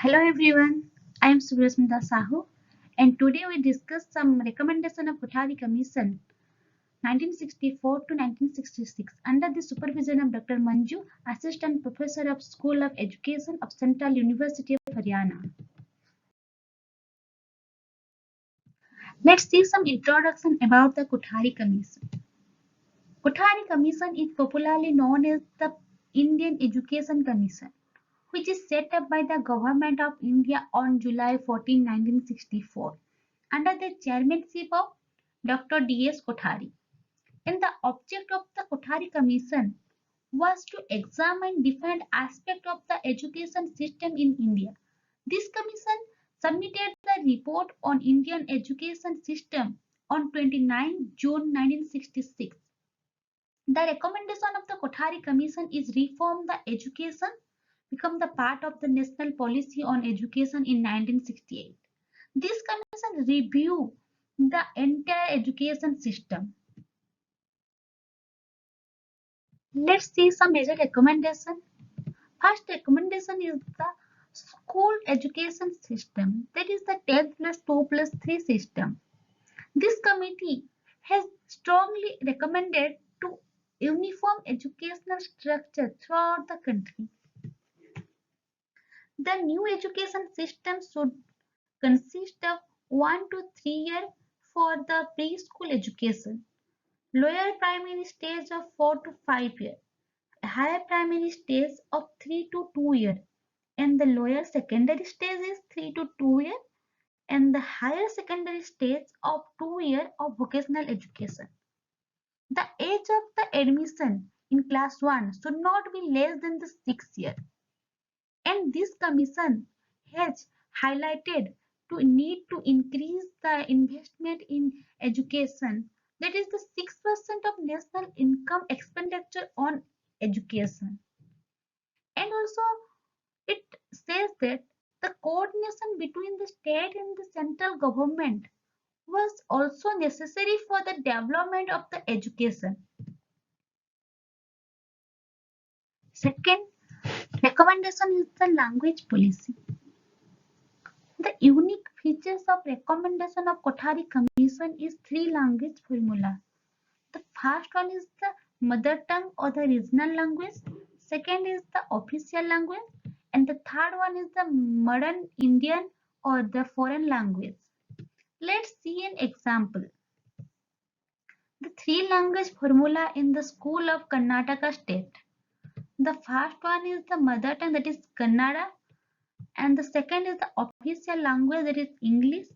Hello everyone, I am Shubhrasmita Sahoo and today we discuss some recommendation of Kothari Commission 1964 to 1966 under the supervision of Dr. Manju, Assistant Professor of School of Education of Central University of Haryana. Let's see some introduction about the Kothari Commission. Kothari Commission is popularly known as the Indian Education Commission, which is set up by the Government of India on July 14, 1964, under the chairmanship of Dr. D.S. Kothari. And the object of the Kothari Commission was to examine different aspects of the education system in India. This commission submitted the report on Indian education system on 29 June 1966. The recommendation of the Kothari Commission is reform the education become the part of the national policy on education in 1968. This commission review the entire education system. Let's see some major recommendation. First recommendation is the school education system, that is the 10 plus 2 plus 3 system. This committee has strongly recommended to uniform educational structure throughout the country. The new education system should consist of 1 to 3 years for the preschool education, lower primary stage of 4 to 5 years, higher primary stage of 3 to 2 years, and the lower secondary stage is 3 to 2 years, and the higher secondary stage of 2 years of vocational education. The age of the admission in class 1 should not be less than the 6th year. And this commission has highlighted to need to increase the investment in education, that is the 6% of national income expenditure on education. And also it says that the coordination between the state and the central government was also necessary for the development of the education. Second recommendation is the language policy. The unique features of recommendation of Kothari Commission is three language formula. The first one is the mother tongue or the regional language. Second is the official language. And the third one is the modern Indian or the foreign language. Let's see an example. The three language formula in the school of Karnataka state. The first one is the mother tongue, that is Kannada, and the second is the official language, that is English,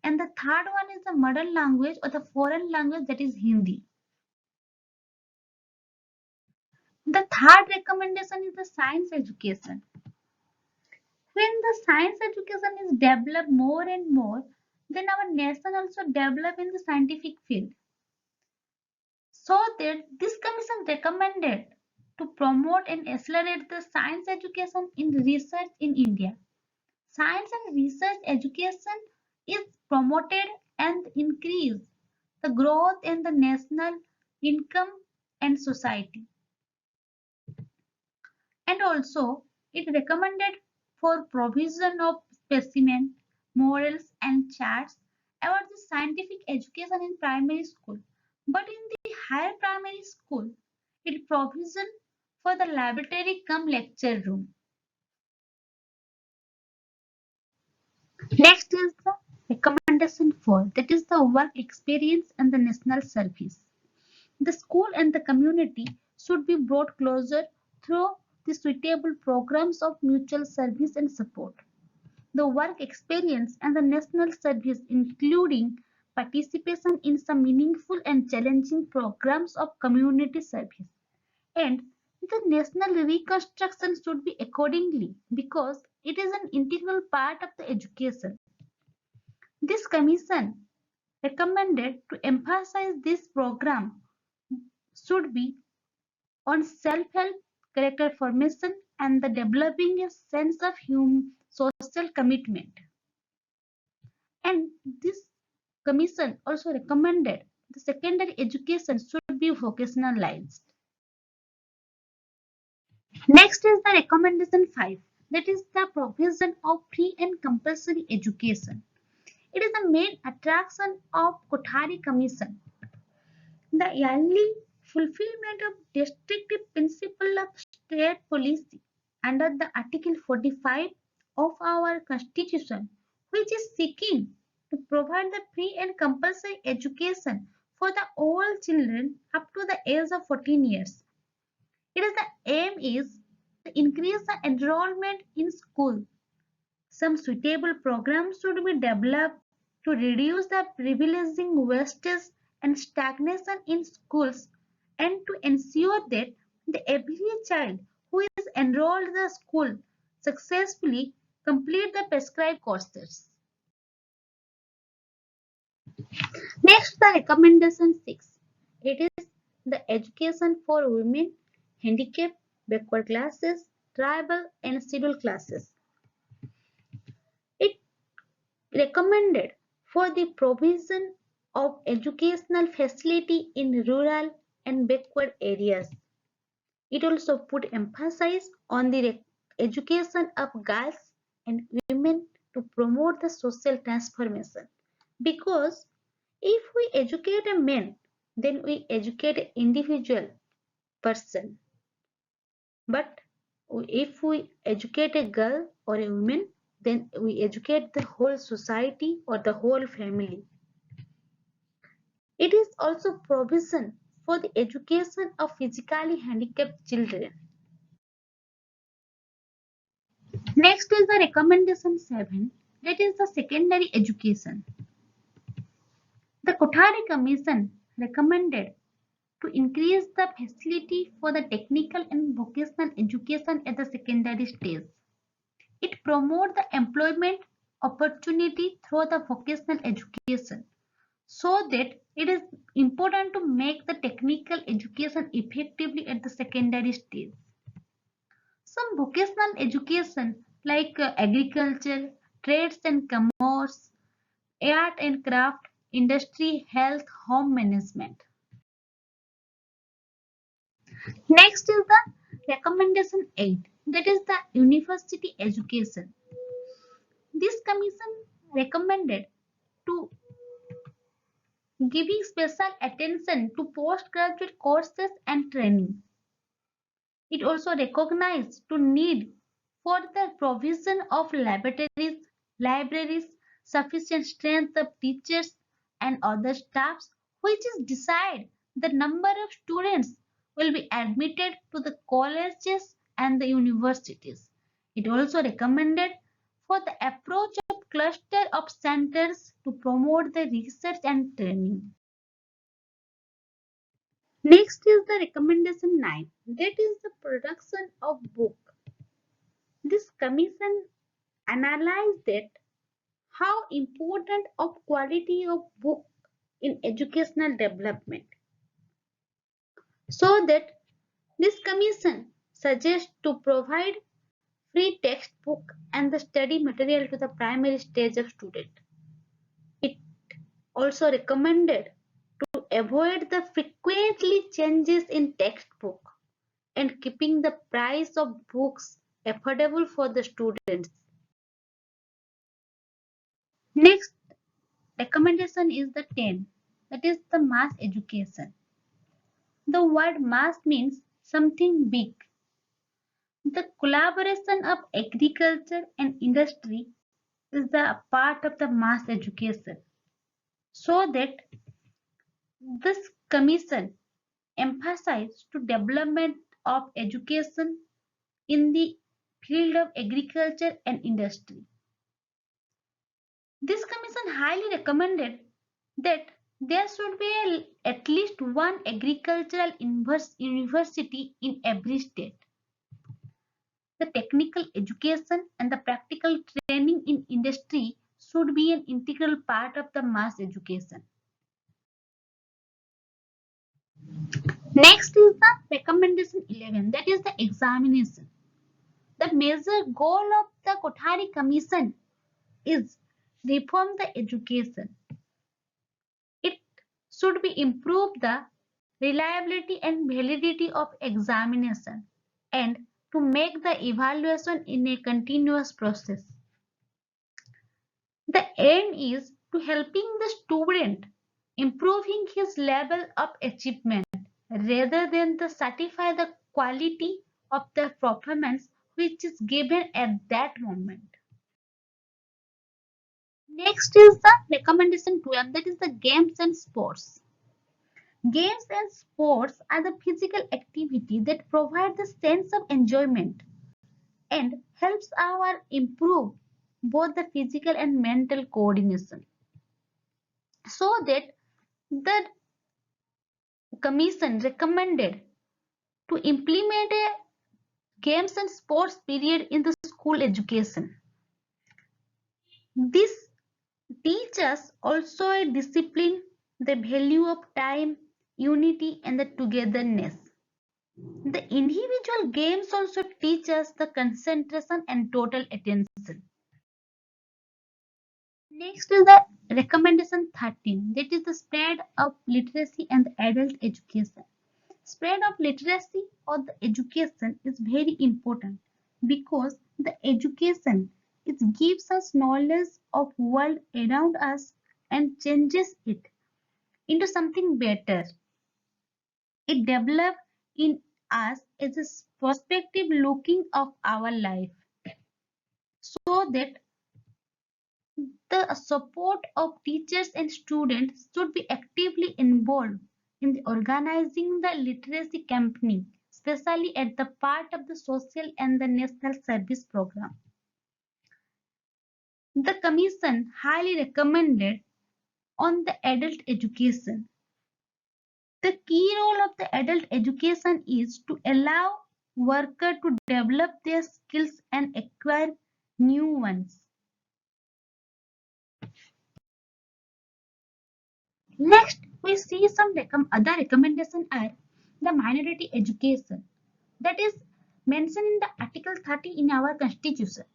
and the third one is the modern language or the foreign language, that is Hindi. The third recommendation is the science education. When the science education is developed more and more, then our nation also develop in the scientific field. So that this commission recommended to promote and accelerate the science education in research in India. Science and research education is promoted and increase the growth in the national income and society. And also it recommended for provision of specimen, models and charts about the scientific education in primary school. But in the higher primary school, it provision for the laboratory cum lecture room. Next is the recommendation 4, that is the work experience and the national service. The school and the community should be brought closer through the suitable programs of mutual service and support. The work experience and the national service, including participation in some meaningful and challenging programs of community service. And the national reconstruction should be accordingly because it is an integral part of the education. This commission recommended to emphasize this program should be on self-help, character formation, and the developing a sense of social commitment. And this commission also recommended the secondary education should be vocationalized. Next is the recommendation 5, that is the provision of free and compulsory education. It is the main attraction of Kothari Commission. The yearly fulfillment of district principle of state policy under the Article 45 of our Constitution, which is seeking to provide the free and compulsory education for the all children up to the age of 14 years. It is the aim is to increase the enrollment in school. Some suitable programs should be developed to reduce the privileging wastage and stagnation in schools and to ensure that every child who is enrolled in the school successfully complete the prescribed courses. Next, the recommendation 6. It is the education for women, handicapped, backward classes, tribal and scheduled classes. It recommended for the provision of educational facility in rural and backward areas. It also put emphasis on the education of girls and women to promote the social transformation. Because if we educate a man, then we educate an individual person. But if we educate a girl or a woman, then we educate the whole society or the whole family. It is also provision for the education of physically handicapped children. Next is the recommendation 7, that is the secondary education. The Kothari Commission recommended to increase the facility for the technical and vocational education at the secondary stage. It promotes the employment opportunity through the vocational education, so that it is important to make the technical education effectively at the secondary stage. Some vocational education like agriculture, trades and commerce, art and craft, industry, health, home management. Next is the recommendation 8, that is the university education. This commission recommended to giving special attention to postgraduate courses and training. It also recognized the need for the provision of laboratories, libraries, sufficient strength of teachers and other staffs, which is decide the number of students will be admitted to the colleges and the universities. It also recommended for the approach of cluster of centers to promote the research and training. Next is the recommendation 9, that is the production of book. This commission analyzed that how important of quality of book in educational development, so that this commission suggests to provide free textbook and the study material to the primary stage of student. It also recommended to avoid the frequently changes in textbook and keeping the price of books affordable for the students. Next recommendation is the 10, that is the mass education. The word mass means something big. The collaboration of agriculture and industry is the part of the mass education. So that this commission emphasized to development of education in the field of agriculture and industry. This commission highly recommended that there should be at least one agricultural university in every state. The technical education and the practical training in industry should be an integral part of the mass education. Next is the recommendation 11, that is the examination. The major goal of the Kothari Commission is reform the education. It should be improve the reliability and validity of examination and to make the evaluation in a continuous process. The aim is to helping the student improving his level of achievement rather than to certify the quality of the performance which is given at that moment. Next is the recommendation 12, that is the games and sports. Games and sports are the physical activity that provide the sense of enjoyment and helps our improve both the physical and mental coordination. So that the commission recommended to implement a games and sports period in the school education. This teaches also a discipline, the value of time, unity and the togetherness. The individual games also teach us the concentration and total attention. Next is the recommendation 13, that is the spread of literacy and adult education. Spread of literacy or the education is very important because the education it gives us knowledge of world around us and changes it into something better. It develops in us as a perspective looking of our life so that the support of teachers and students should be actively involved in the organizing the literacy campaign, especially at the part of the social and the national service program. The commission highly recommended on the adult education. The key role of the adult education is to allow workers to develop their skills and acquire new ones. Next, we see some other recommendations are the minority education that is mentioned in the Article 30 in our Constitution.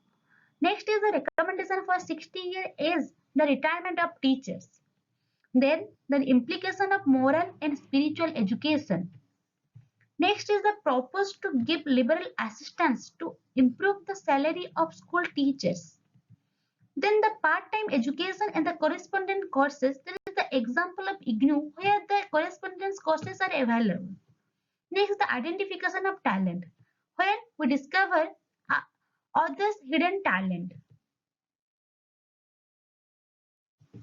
Next is the recommendation for 60-year age, the retirement of teachers. Then the implication of moral and spiritual education. Next is the proposed to give liberal assistance to improve the salary of school teachers. Then the part-time education and the correspondence courses. There is the example of IGNOU where the correspondence courses are available. Next, the identification of talent, where we discover others' hidden talent.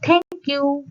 Thank you.